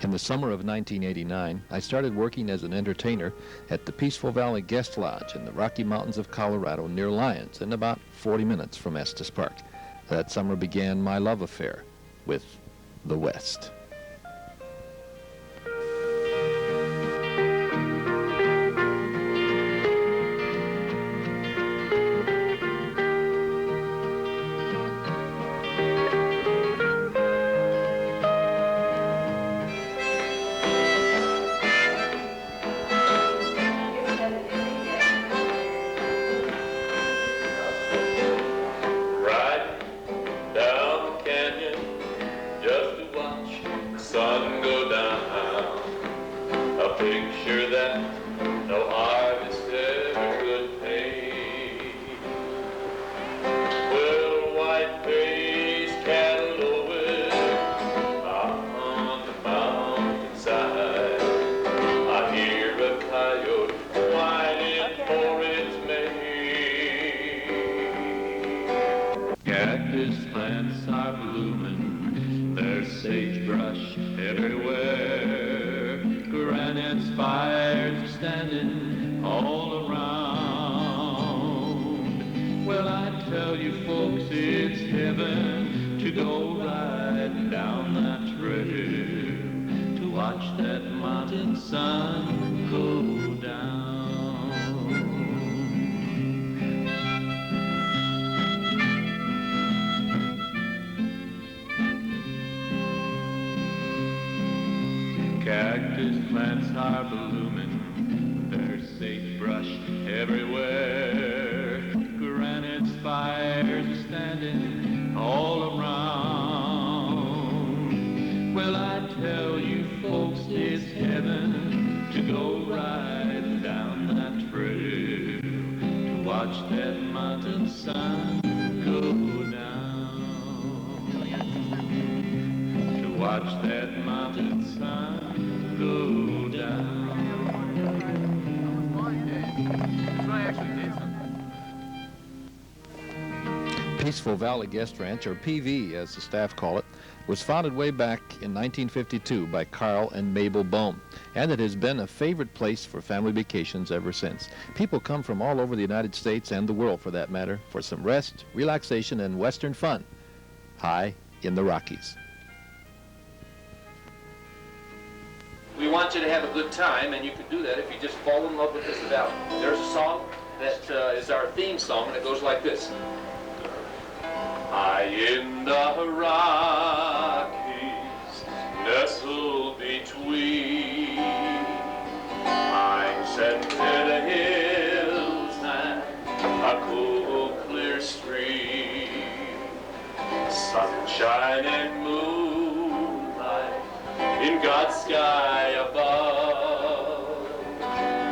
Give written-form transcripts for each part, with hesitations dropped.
In the summer of 1989, I started working as an entertainer at the Peaceful Valley Guest Lodge in the Rocky Mountains of Colorado near Lyons, in about 40 minutes from Estes Park. That summer began my love affair with the West. Cactus plants are blooming, there's sagebrush everywhere. Granite spires are standing all around. Well, I tell you folks, it's heaven to go riding down that trail, to watch that mountain sun go down, to watch that mountain sun go down. Peaceful Valley Guest Ranch, or PV as the staff call it, was founded way back in 1952 by Carl and Mabel Bohm, and it has been a favorite place for family vacations ever since. People come from all over the United States and the world, for that matter, for some rest, relaxation, and Western fun high in the Rockies. We want you to have a good time, and you can do that if you just fall in love with this valley. There's a song that is our theme song, and it goes like this. High in the Rockies, nestled between pines and the hills and a cool, clear stream, sunshine and moonlight in God's sky above.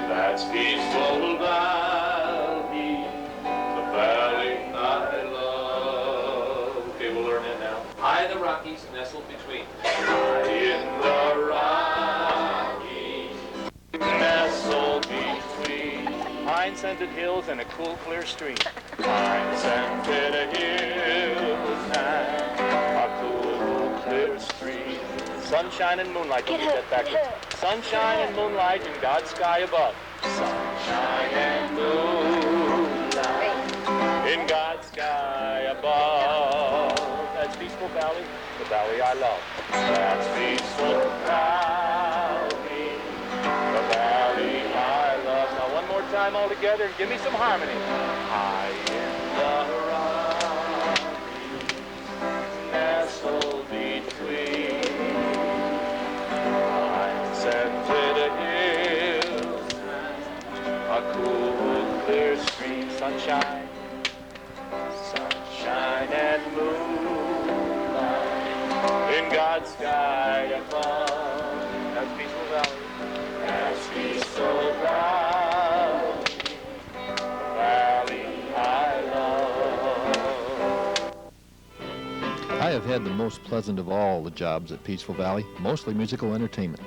That's peaceful valley, the valley I love. Okay, we'll learn it now. High in the Rockies, nestled between. High in the Rockies, nestled between pine-scented hills and a cool, clear stream. Pine-scented hills and a cool, clear stream. Sunshine and moonlight. Don't get that backwards. Sunshine and moonlight in God's sky above. Sunshine and moonlight in God's sky above. That's Peaceful Valley, the valley I love. That's Peaceful Valley, the valley I love. Now one more time all together and give me some harmony. High in the Rockies, nestled between scented hills, a cool, clear stream, sunshine, sunshine and moonlight in God's sky above. That's Peaceful Valley. That's Peaceful Valley, the valley I love. I have had the most pleasant of all the jobs at Peaceful Valley, mostly musical entertainment.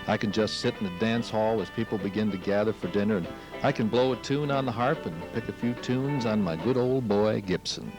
I can just sit in the dance hall as people begin to gather for dinner, and I can blow a tune on the harp and pick a few tunes on my good old boy Gibson.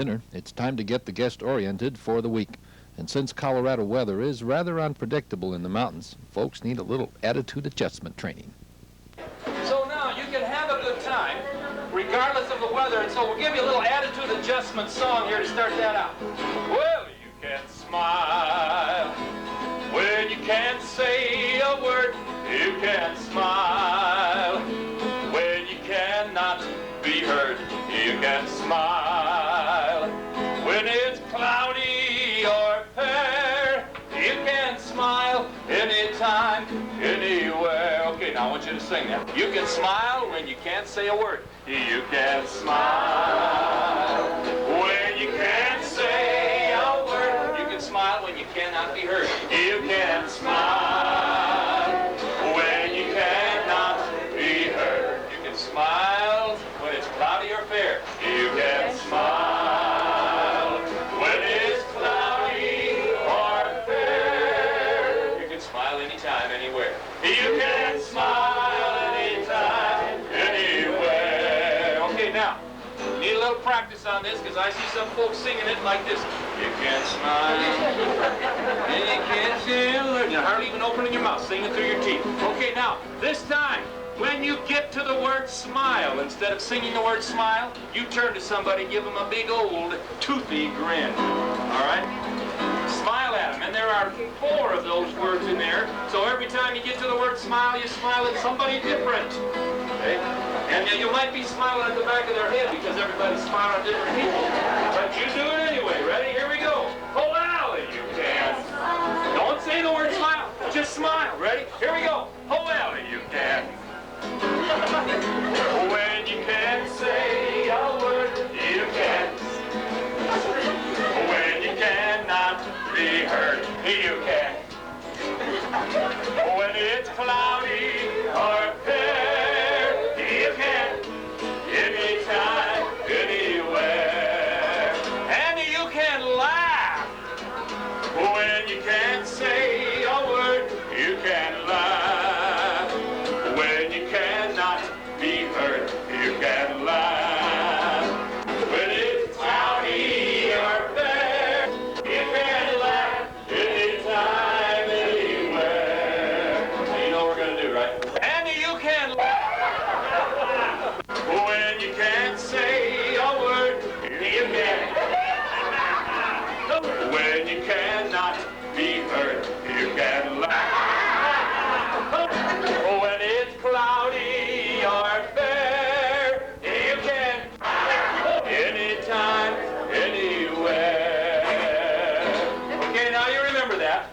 dinner, it's time to get the guest oriented for the week. And since Colorado weather is rather unpredictable in the mountains, folks need a little attitude adjustment training. So now you can have a good time regardless of the weather, and so we'll give you a little attitude adjustment song here to start that out. Well, you can smile when you can't say a word. You can smile when you cannot be heard. You can smile when it's cloudy or fair. You can smile anytime, anywhere. Okay, now I want you to sing that. You can smile when you can't say a word. You can smile when you can't say a word. You can smile when you cannot be heard. You can smile when you cannot be heard. You can smile when it's cloudy or fair. You can smile when it's cloudy or fair. You can smile anytime, anywhere. You can smile anytime, anywhere. Okay, now, need a little practice on this because I see some folks singing it like this. You can smile, and you can't feel it. You're hardly even opening your mouth, singing through your teeth. Okay, now, this time, when you get to the word smile, instead of singing the word smile, you turn to somebody, give them a big old toothy grin. All right? Smile at them, and there are 4 of those words in there. So every time you get to the word smile, you smile at somebody different. Okay? And you might be smiling at the back of their head because everybody's smiling at different people. But you do it anyway. Ready? Here we go. Oh, Allie, you can. Don't say the word smile. Just smile. Ready? Here we go. Oh, Allie, you can. When you can't say a word, you can. When you cannot be heard, you can. When it's cloudy or fair, you can. Anytime, anywhere. And you can laugh. When you can't say a word, you can laugh. When you cannot be heard, you can laugh. When it's cloudy or fair, you can laugh anytime, anywhere. You know what we're going to do, right? And you can laugh. When you can't say a word, you can. When you cannot be heard, you can laugh. When it's cloudy or fair, you can. Anytime, anywhere. Okay, now you remember that.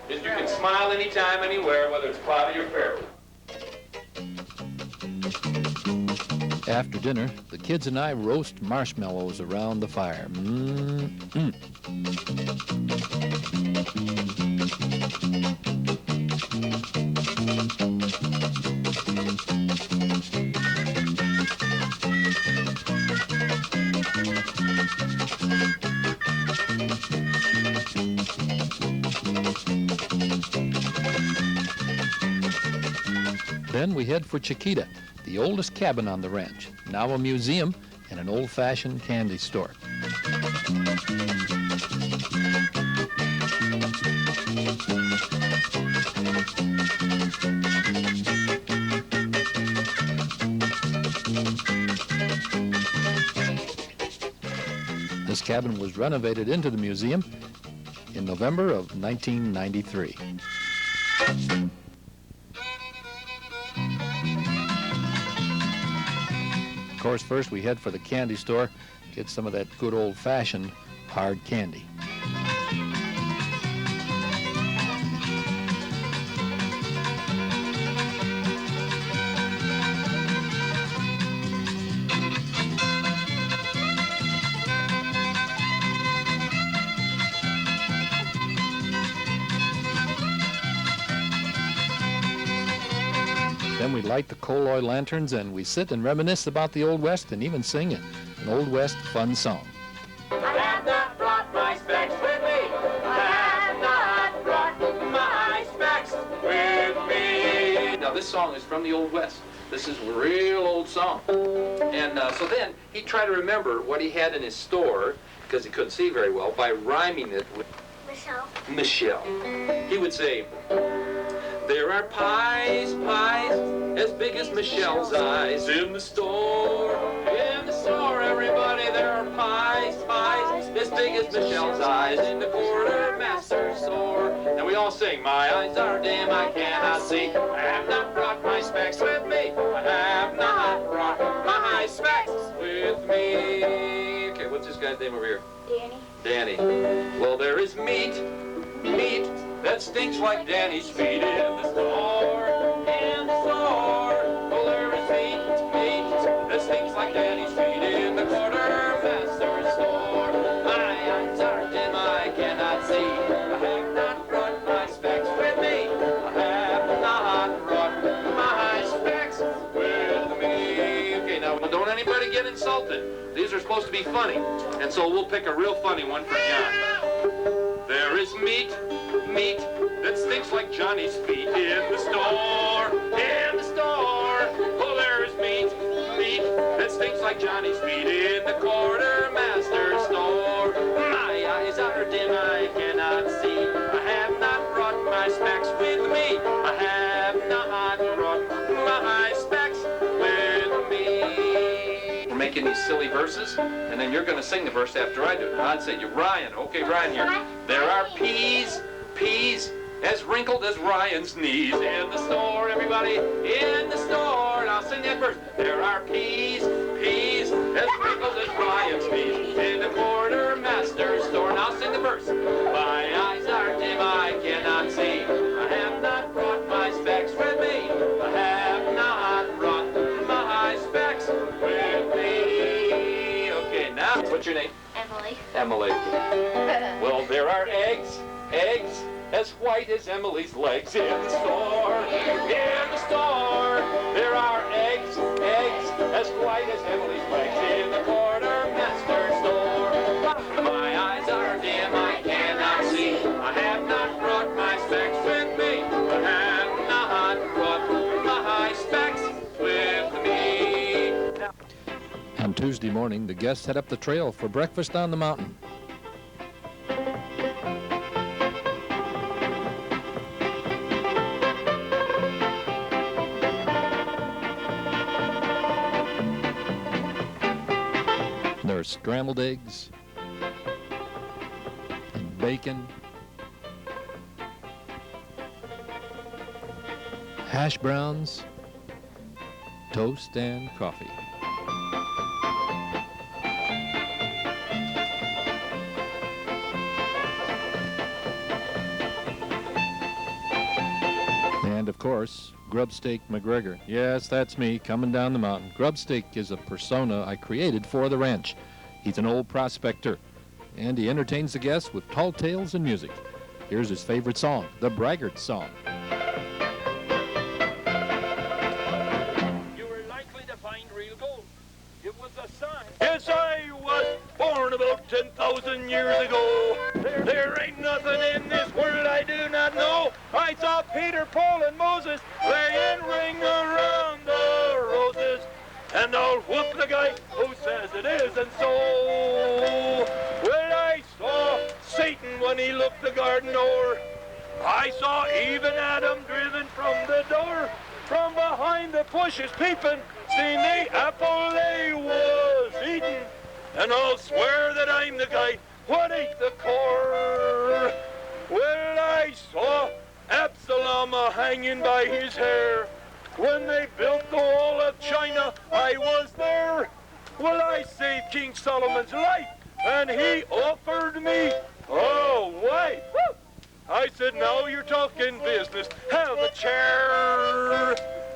Is you can smile anytime, anywhere, whether it's cloudy or fair. After dinner, the kids and I roast marshmallows around the fire. Then we head for Chiquita, the oldest cabin on the ranch, now a museum and an old-fashioned candy store. This cabin was renovated into the museum in November of 1993. Of course, first we head for the candy store, get some of that good old-fashioned hard candy. Then we light the coal oil lanterns and we sit and reminisce about the Old West and even sing an Old West fun song. I have not brought my specs with me. I have not brought my specs with me. Now this song is from the Old West. This is a real old song. And so then he'd try to remember what he had in his store, because he couldn't see very well, by rhyming it with Michelle. He would say, there are pies as big as Michelle's eyes in the store. In the store, everybody, there are pies as big as Michelle's eyes in the quartermaster store. And we all sing, my eyes are dim, I cannot see. I have not brought my specs with me. I have not brought my specs with me. Okay, what's this guy's name over here? Danny. Well, there is meat that stinks like Danny's feet in the store. In the store. Well, there is meat that stinks like Danny's feet in the quartermaster store. My eyes are dim, I cannot see. I have not brought my specs with me. I have not brought my specs with me. Okay, now don't anybody get insulted. These are supposed to be funny, and so we'll pick a real funny one for John. There is meat that stinks like Johnny's feet in the store. In the store. Oh, there is meat that stinks like Johnny's feet in the quartermaster store. My eyes are dim, I cannot see. I have not brought my specs with me. I have not brought my specs with me. We're making these silly verses, and then you're going to sing the verse after I do it. I'd say, Ryan. Okay, Ryan, here. There are peas as wrinkled as Ryan's knees in the store, everybody, in the store. And I'll sing that verse. There are peas as wrinkled as Ryan's knees in the quartermaster store. And I'll sing the verse. My eyes are dim, I cannot see. I have not brought my specs with me. I have not brought my specs with me. Okay, now, what's your name? Emily. Well, there are eggs as white as Emily's legs in the store. In the store, there are eggs as white as Emily's legs in the quartermaster store. My eyes are dim, I cannot see. I have not brought my specs with me. I have not brought my specs with me. On Tuesday morning, the guests head up the trail for breakfast on the mountain. There's scrambled eggs and bacon, hash browns, toast, and coffee. And of course, Grubstake McGregor. Yes, that's me, coming down the mountain. Grubstake is a persona I created for the ranch. He's an old prospector, and he entertains the guests with tall tales and music. Here's his favorite song, the Braggart Song. You were likely to find real gold. It was a sign. Yes, I was born about 10,000 years ago. There ain't nothing in this world I do not know. I saw Peter, Paul, and Moses laying ring around the roses. And I'll whoop the guy who says it isn't so. Well, I saw Satan when he looked the garden o'er. I saw even Adam driven from the door. From behind the bushes peeping, seen the apple they was eating. And I'll swear that I'm the guy what ate the core. Well, I saw Absalom hanging by his hair. When they built the wall of China, I was there. Well, I saved King Solomon's life, and he offered me a wife. Woo! I said, now you're talking business. Have a chair.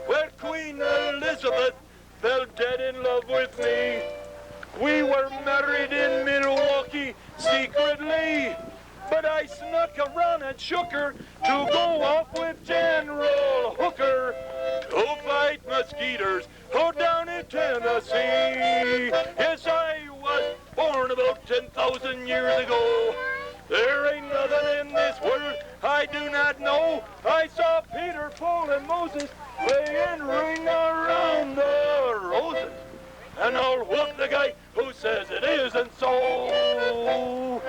Well, Queen Elizabeth fell dead in love with me. We were married in Milwaukee secretly. But I snuck around and shook her to go off with General Hooker to fight mosquitoes down in Tennessee. Yes, I was born about 10,000 years ago. There ain't nothing in this world I I do not know. I saw Peter, Paul, and Moses playing ring around the roses. And I'll whoop the guy who says it isn't so.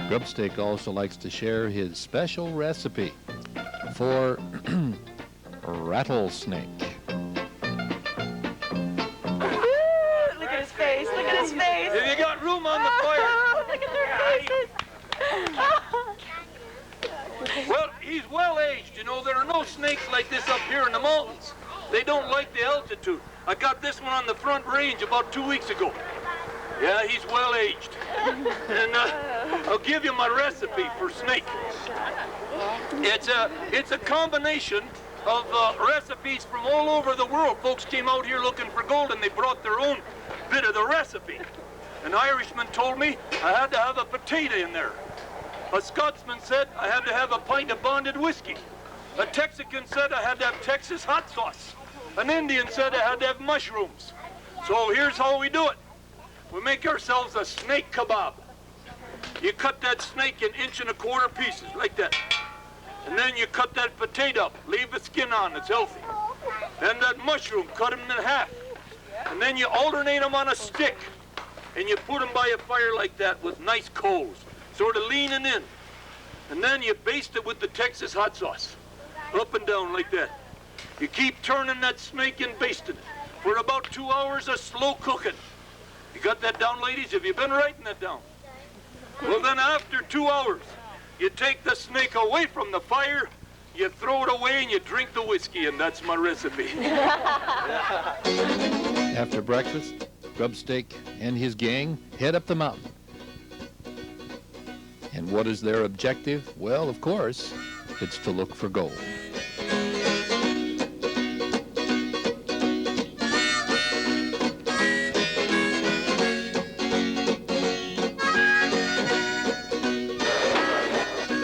Grubstake also likes to share his special recipe for rattlesnake. Look at his face. Look at his face. Have you got room on the fire? Look at their faces. Well, he's well aged. You know, there are no snakes like this up here in the mountains. They don't like the altitude. I got this one on the front range about 2 weeks ago. Yeah, he's well aged. And I'll give you my recipe for snake. It's a combination of recipes from all over the world. Folks came out here looking for gold and they brought their own bit of the recipe. An Irishman told me I had to have a potato in there. A Scotsman said I had to have a pint of bonded whiskey. A Texican said I had to have Texas hot sauce. An Indian said I had to have mushrooms. So here's how we do it. We make ourselves a snake kebab. You cut that snake in 1.25 inch pieces, like that. And then you cut that potato up, leave the skin on, it's healthy. Then that mushroom, cut them in half. And then you alternate them on a stick. And you put them by a fire like that with nice coals, sort of leaning in. And then you baste it with the Texas hot sauce, up and down like that. You keep turning that snake and basting it for about 2 hours of slow cooking. You got that down, ladies? Have you been writing that down? Well, then after 2 hours, you take the snake away from the fire, you throw it away, and you drink the whiskey, and that's my recipe. After breakfast, Grubstake and his gang head up the mountain. And what is their objective? Well, of course, it's to look for gold.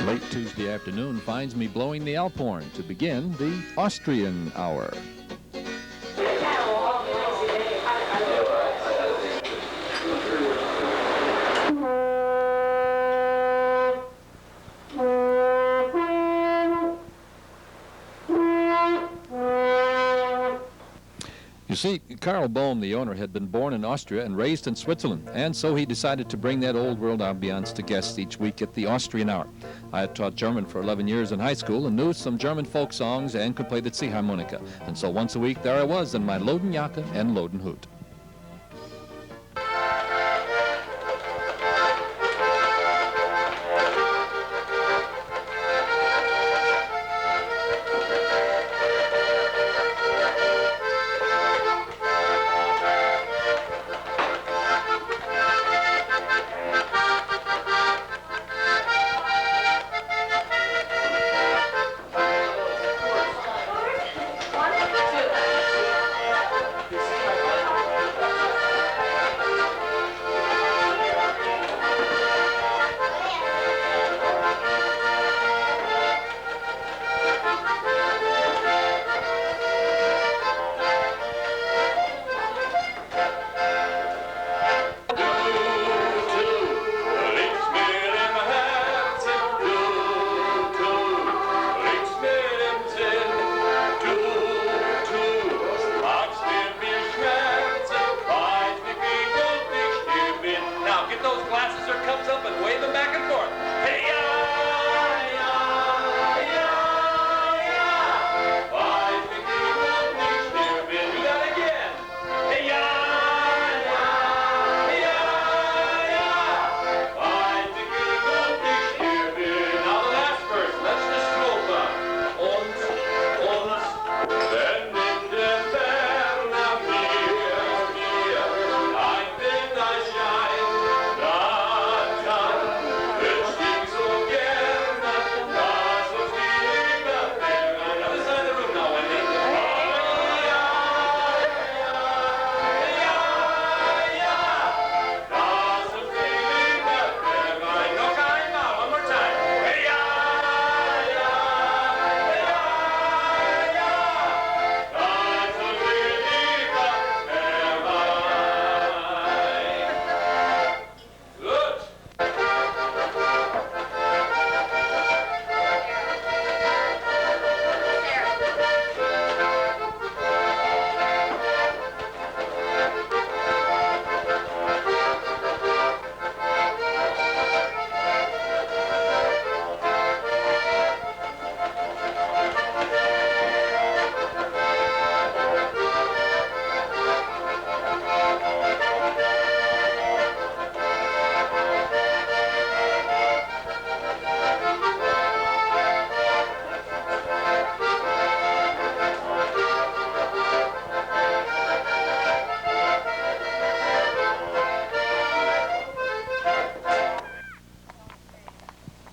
Late Tuesday afternoon finds me blowing the Alp horn to begin the Austrian hour. You see, Karl Bohm, the owner, had been born in Austria and raised in Switzerland, and so he decided to bring that old world ambiance to guests each week at the Austrian Hour. I had taught German for 11 years in high school and knew some German folk songs and could play the Ziehharmonika. And so once a week, there I was in my Lodenjacke and Lodenhut.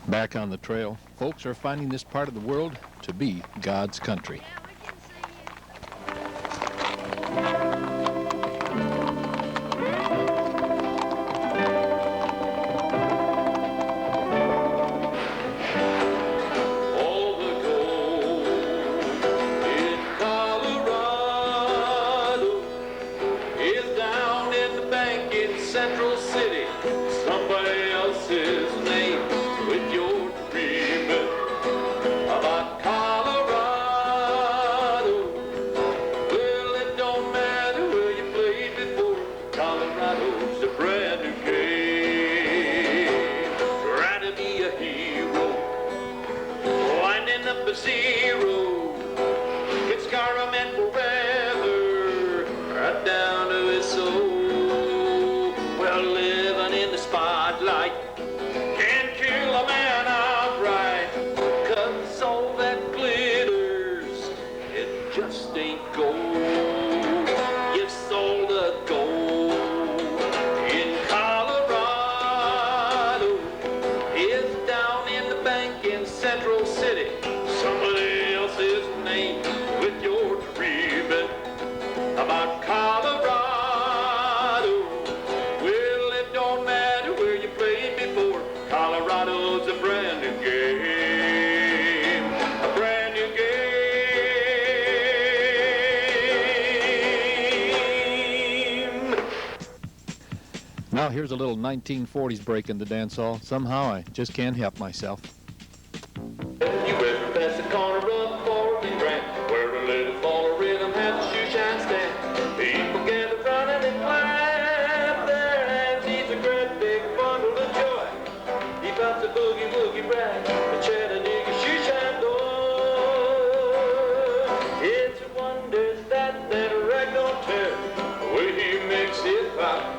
Back on the trail, folks are finding this part of the world to be God's country. Now here's a little 1940s break in the dance hall. Somehow I just can't help myself. You ever pass the corner of Fort and Grant, where a little ball of rhythm has a shoe shine stand? People gather running and clap their hands. He's a great big bundle of joy. He pops a boogie woogie rag, the Chattanooga shoe shine door. It's a wonder that rag don't tear, the way he makes it pop.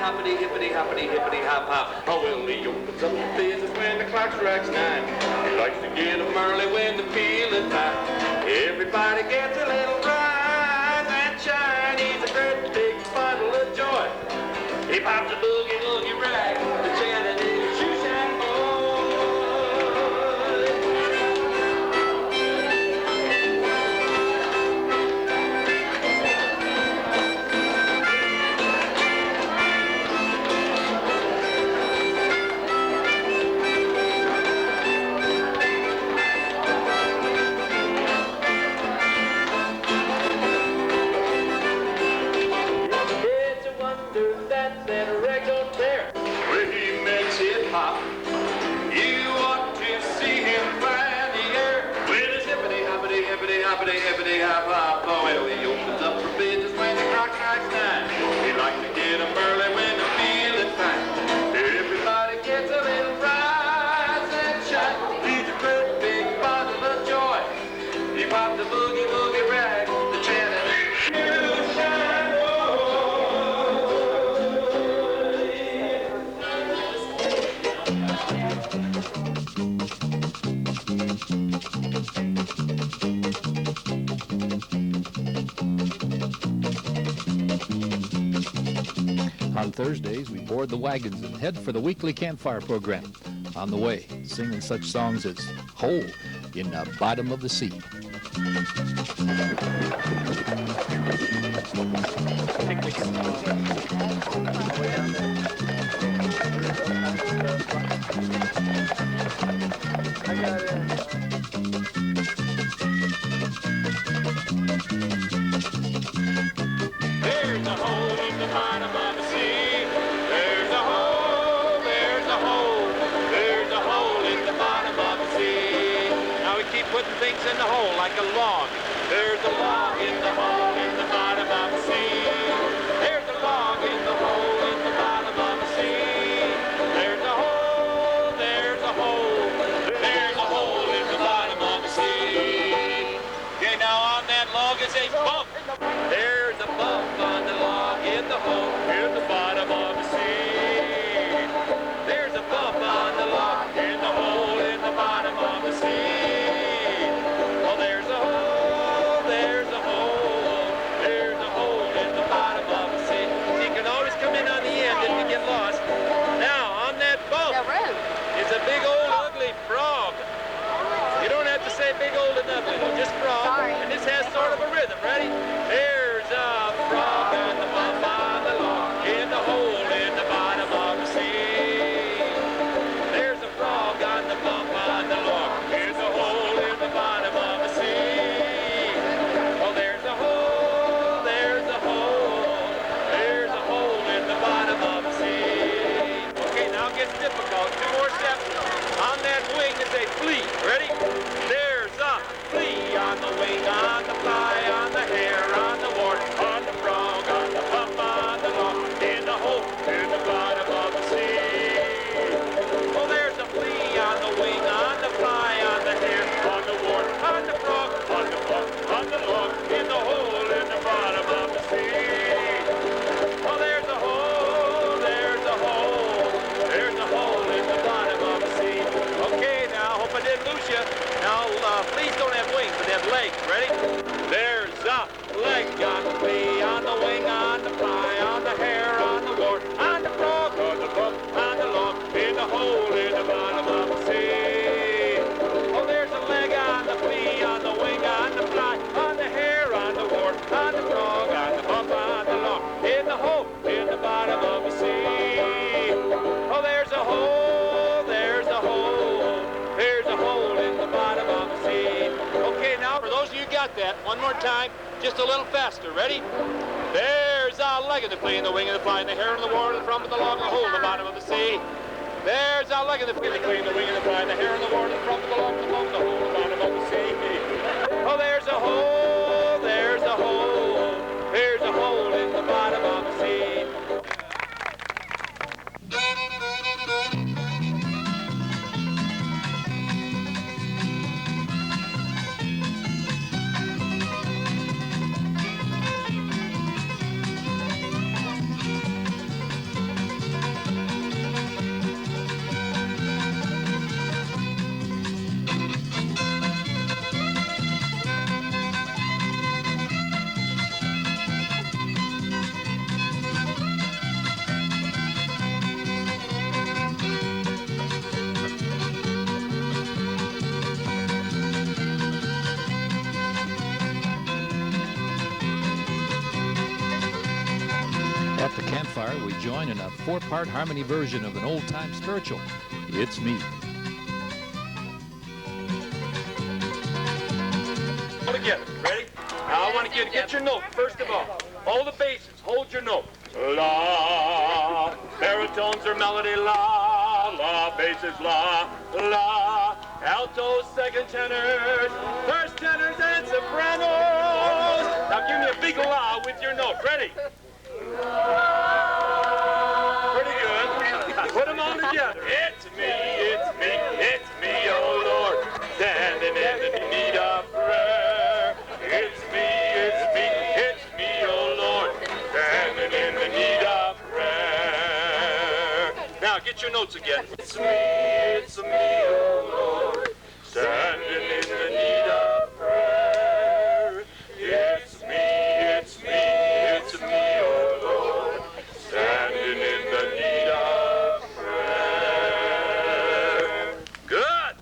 Hippity, hippity, hoppity, hippity, hop, hop. Oh, well, he opens up the business when the clock strikes 9. He likes to get 'em early when the feeling's high. Everybody gets a little rise and shine. He's a great big bundle of joy. He pops a boogie woogie rag, the Chattanooga shoe shine boy. Hippity, hippity, hop, hop. Oh, well, he opens up for business when the clock strikes 9. He likes to get 'em early when they're feeling fine. Everybody gets a little rise and shine. He's a great big bundle of joy. He popped the boogie woogie rag, the Chattanooga shoe shine On Thursdays, we board the wagons and head for the weekly campfire program. On the way, singing such songs as Hole in the Bottom of the Sea. There's a hole in the bottom of the sea. There's a hole, there's a hole, there's a hole in the bottom of the sea. Now we keep putting things in the hole like a log. There's a log in the hole in the bottom of the sea. There's a log in the hole in the bottom of the sea. There's a hole, there's a hole, there's a hole in the bottom of the sea. Okay, now on that log is a bump. There's a bump on the log in the hole in the bottom of the sea. There's a bump on the log in the hole in the bottom of the sea. Oh, there's a hole, there's a hole, there's a hole in the flea. Ready? There's a flea on the wing, on the fly, on the hare, on the wart, on the frog, on the pup, on the log, in the hole, in the bottom of the sea. Oh, there's a flea on the wing, on the fly, on the hare, on the wart, on the frog, on the pup, on the log, in the hole, in the bottom of the sea. Oh, there's a hole, there's a hole, there's a hole in the bottom of the sea. Okay, now, hope I didn't lose you. Now, fleas don't have wings, but they have legs. Ready? There's a leg on the flea, on the wing, on the fly, on the hare, on the wart, on the frog, on the pup, on the log, in the hole in the bottom of the sea. Oh, there's a leg on the flea, on the wing, on the fly, on the hare, on the wart, on the frog, on the pup, on the log, in the hole in the bottom of the sea. Oh, there's a hole, there's a hole, there's a hole in the bottom of the sea. Okay, now for those of you who got that, one more time, just a little faster. Ready? There's a leg of the flea, and the wing of the fly, and the hair and the wart, and the front of the log, and the hole in the bottom of the sea. There's a leg of the flea, and the wing of the fly, and the hair and the wart, and the front of the log, and the hole in the bottom of the sea. Oh, there's a hole, there's a hole, there's a hole in the bottom of the sea. At the campfire, we join in a four-part harmony version of an old-time spiritual, It's Me. All together. Ready? Now I want to get your note, first of all. Hold the basses. Hold your note. La. Baritones are melody. La. La. Basses. La. La. Altos, second tenors, first tenors, and sopranos. Now give me a big la with your note. Ready? Pretty good. Put them all together. It's me, oh Lord, standing in the need of prayer. It's me, oh Lord, standing in the need of prayer. Now get your notes again. It's me, oh Lord, standing in the need of prayer. It's me, oh Lord, standing in the need of prayer. Good.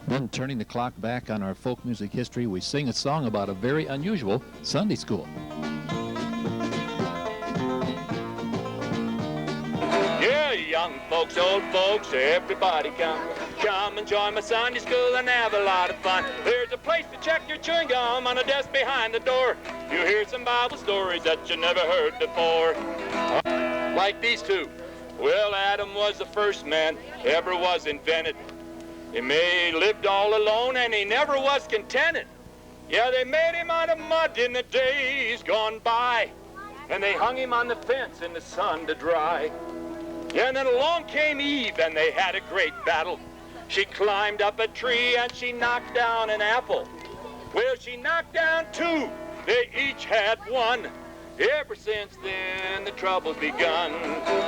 Then, turning the clock back on our folk music history, we sing a song about a very unusual Sunday school. Yeah, young folks, old folks, everybody come and join my Sunday school and have a lot of fun. There's a place to check your chewing gum on a desk behind the door. You hear some Bible stories that you never heard before. Like these two. Well, Adam was the first man ever was invented. He lived all alone and he never was contented. Yeah, they made him out of mud in the days gone by. And they hung him on the fence in the sun to dry. Yeah, and then along came Eve and they had a great battle. She climbed up a tree and she knocked down an apple. Well, she knocked down two. They each had one. Ever since then, the trouble's begun.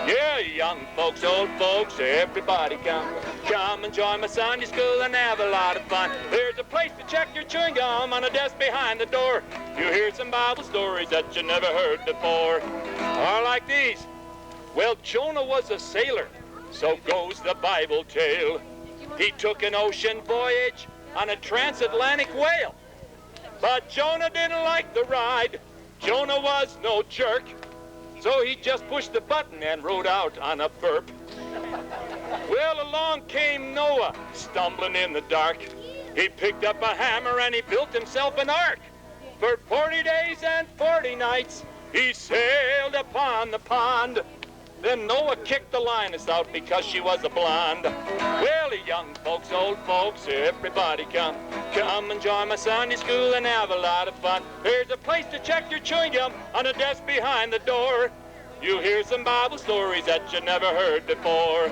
Yeah, young folks, old folks, everybody come and join my Sunday school and have a lot of fun. There's a place to check your chewing gum on a desk behind the door. You hear some Bible stories that you never heard before. Or like these. Well, Jonah was a sailor, so goes the Bible tale. He took an ocean voyage on a transatlantic whale. But Jonah didn't like the ride. Jonah was no jerk, so he just pushed the button and rode out on a burp. Well, along came Noah, stumbling in the dark. He picked up a hammer and he built himself an ark. For 40 days and 40 nights, he sailed upon the pond. Then Noah kicked the lioness out because she was a blonde. Well, the young folks, old folks, everybody come. Come and join my Sunday school and have a lot of fun. Here's a place to check your chewing gum on a desk behind the door. You hear some Bible stories that you never heard before.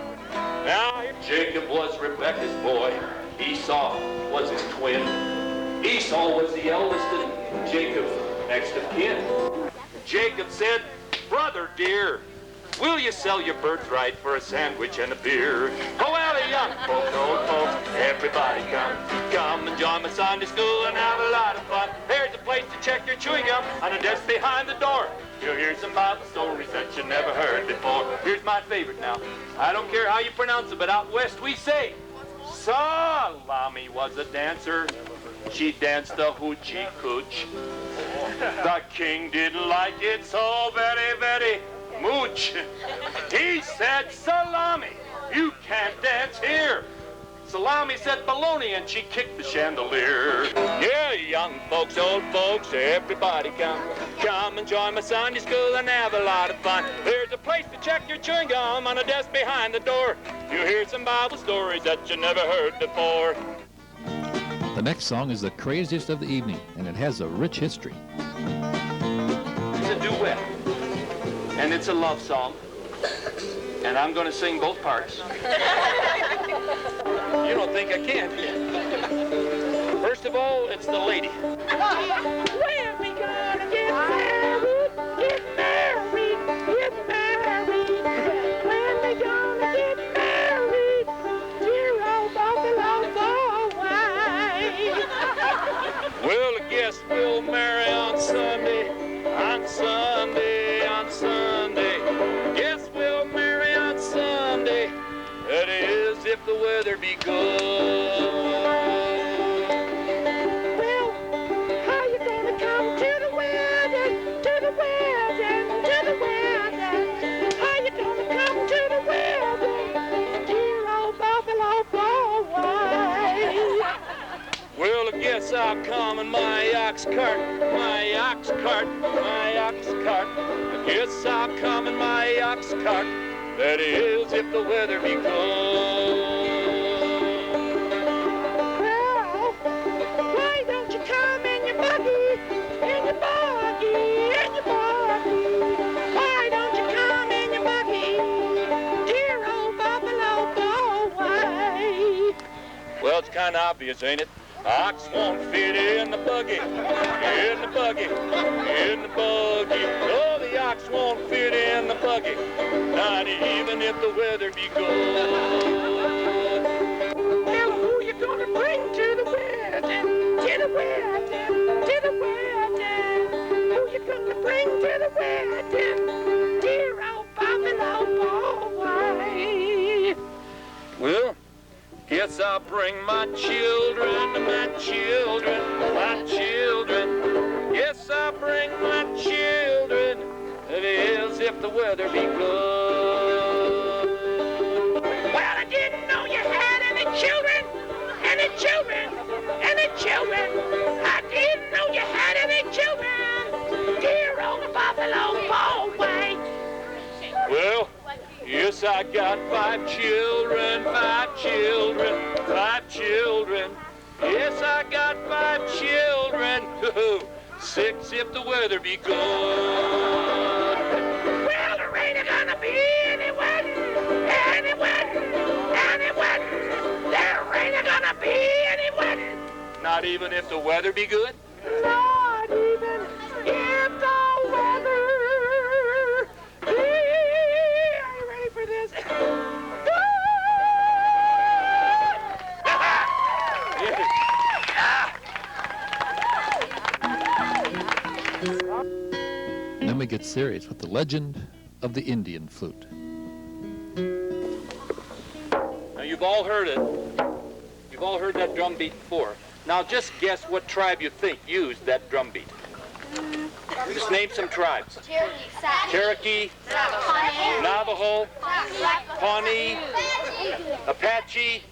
Now, Jacob was Rebekah's boy. Esau was his twin. Esau was the eldest and Jacob next of kin. Jacob said, brother dear, will you sell your birthright for a sandwich and a beer? Oh, well, the young folks, old folks, everybody come. Come and join my Sunday school and have a lot of fun. There's a place to check your chewing gum on a desk behind the door. You'll hear some Bible stories that you never heard before. Here's my favorite now. I don't care how you pronounce it, but out west we say, Salami was a dancer. She danced the hoochie cooch. The king didn't like it so very, very much. He said, Salami, you can't dance here. Salami said baloney, and she kicked the chandelier. Yeah, young folks, old folks, everybody come. Come and join my Sunday school and have a lot of fun. There's a place to check your chewing gum on a desk behind the door. You hear some Bible stories that you never heard before. The next song is the craziest of the evening, and it has a rich history. It's a duet, and it's a love song, and I'm going to sing both parts. You don't think I can? First of all, it's the lady. When we gonna get married? Get married, get married. When we gonna get married? Dear old buffalo boy. Well, I guess we'll marry on Sunday, on Sunday, on Sunday. Guess we'll marry on Sunday. That is, if the weather be good. Well, how you gonna come to the wedding, to the wedding, to the wedding? How you gonna come to the wedding, dear old buffalo boy? Well, I guess I'll come in my ox cart, my ox cart, my ox cart. I guess I'll come in my ox cart. That is, if the weather be good. Well, why don't you come in your buggy, in your buggy, in your buggy? Why don't you come in your buggy, dear old buffalo boy? Well, it's kind of obvious, ain't it? Ox won't fit in the buggy, in the buggy, in the buggy. Oh, the ox won't fit in the buggy, not even if the weather be good. Well, who you gonna bring to the wedding, to the wedding, to the wedding? Who you gonna bring to the wedding, dear old buffalo boy? Well, guess I'll bring my children, my children, my children. Yes, I'll bring my children. It is if the weather be good. Well, I didn't know you had any children, any children, any children. I didn't know you had any children, dear old buffalo boy. Well, yes, I got 5 children, 5 children, 5 children. Yes, I got 5 children. 6 if the weather be good. Well, there ain't gonna be any wedding, any wedding, any wedding. There ain't gonna be any wedding. Not even if the weather be good? Not even if the weather. Are you ready for this? Then we get serious with the legend of the Indian flute. Now, you've all heard it. You've all heard that drum beat before. Now, just guess what tribe you think used that drum beat. Just name some tribes. Cherokee, Navajo, Pawnee, Apache.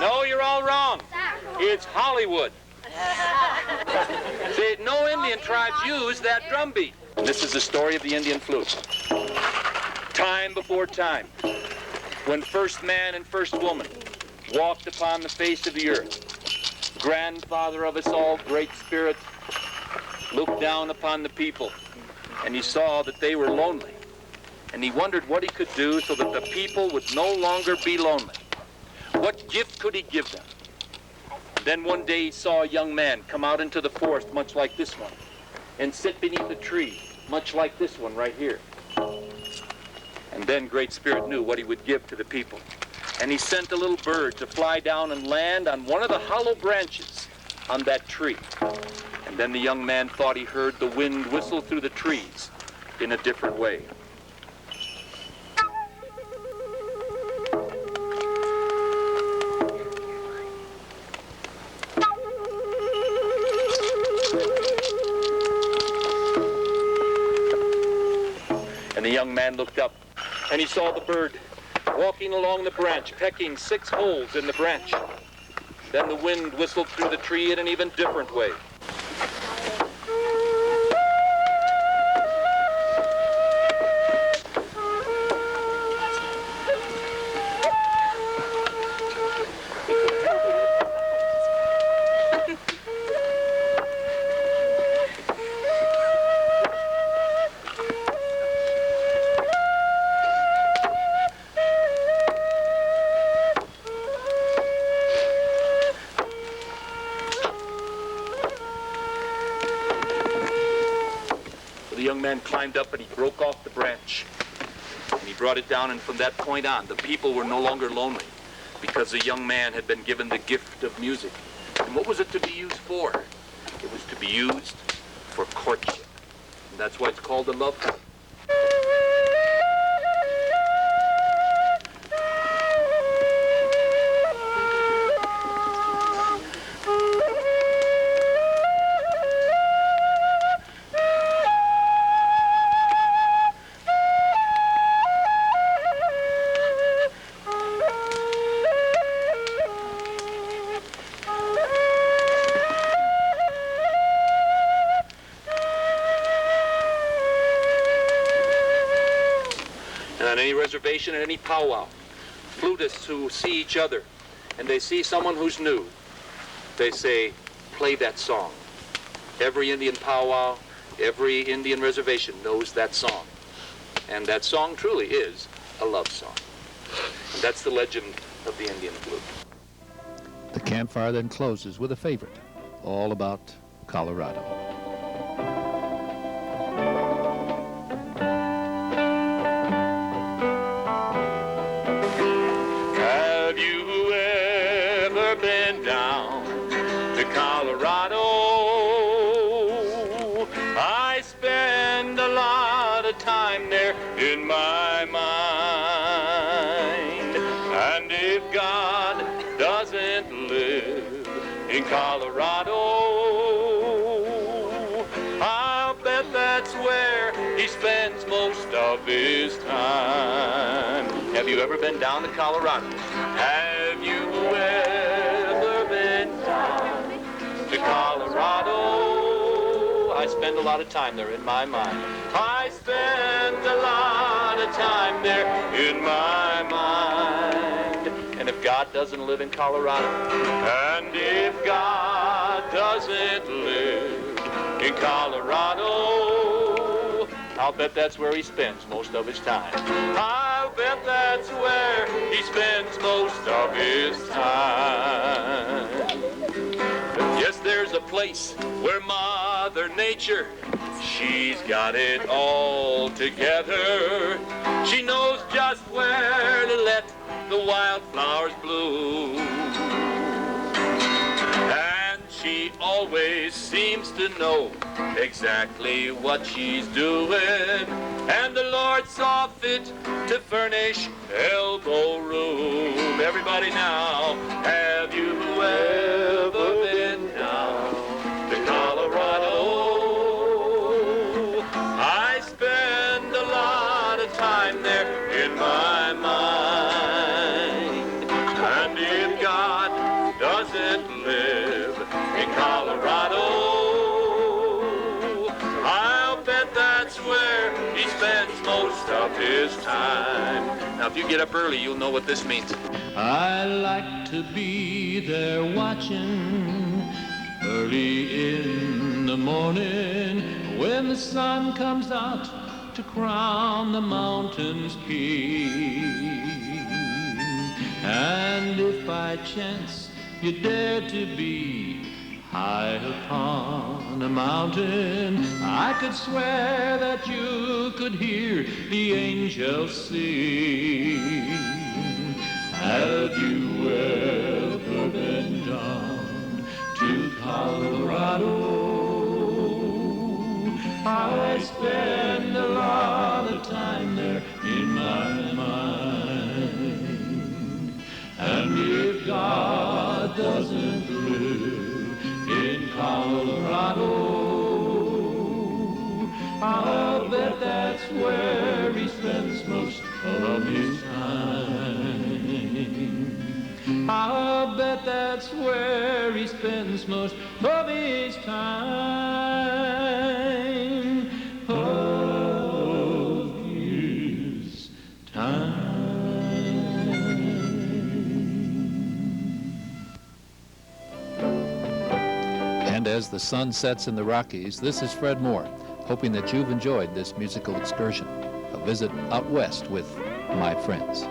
No, you're all wrong. It's Hollywood. See, no Indian tribes use that drum beat. This is the story of the Indian flute. Time time before time, when first man and first woman walked upon the face of the earth, grandfather of us all, Great Spirit, looked down upon the people, and he saw that they were lonely. And he wondered what he could do so that the people would no longer be lonely. What gift could he give them? Then one day he saw a young man come out into the forest much like this one and sit beneath a tree much like this one right here. And then Great Spirit knew what he would give to the people. And he sent a little bird to fly down and land on one of the hollow branches on that tree. And then the young man thought he heard the wind whistle through the trees in a different way. And the young man looked up, and he saw the bird walking along the branch, pecking 6 holes in the branch. Then the wind whistled through the tree in an even different way. The young man climbed up and he broke off the branch. And he brought it down, and from that point on, the people were no longer lonely because the young man had been given the gift of music. And what was it to be used for? It was to be used for courtship. And that's why it's called a love song. On any reservation, at any powwow, flutists who see each other and they see someone who's new, they say, play that song. Every Indian powwow, every Indian reservation knows that song. And that song truly is a love song. And that's the legend of the Indian flute. The campfire then closes with a favorite, all about Colorado. Have you ever been down to Colorado? I spend a lot of time there in my mind. And if God doesn't live in Colorado, I'll bet that's where he spends most of his time. Have you ever been down to Colorado? Have you ever been down to Colorado? I spend a lot of time there in my mind. I spend a lot of time there in my mind. And if God doesn't live in Colorado, and if God doesn't live in Colorado, I'll bet that's where he spends most of his time. I'll bet that's where he spends most of his time. Yes, there's a place where Mother Nature, she's got it all together. She knows just where to let the wildflowers bloom. And she always seems to know exactly what she's doing. And the Lord saw fit to furnish elbow room. Everybody now, have you ever been down to Colorado? I spend a lot of time there in my mind. And if God doesn't live in Colorado, I'll bet that's where he spends most of his time. if you get up early, you'll know what this means. I like to be there watching early in the morning when the sun comes out to crown the mountain's peak. And if by chance you dare to be high upon a mountain, I could swear that you could hear the angels sing. Have you ever been down to Colorado? I spend a lot of time there in my mind. And if God doesn't live in Colorado, I'll bet that's where he spends most of his time. I'll bet that's where he spends most of his time. Of his time. And as the sun sets in the Rockies, this is Fred Moore, hoping that you've enjoyed this musical excursion, a visit out west with my friends.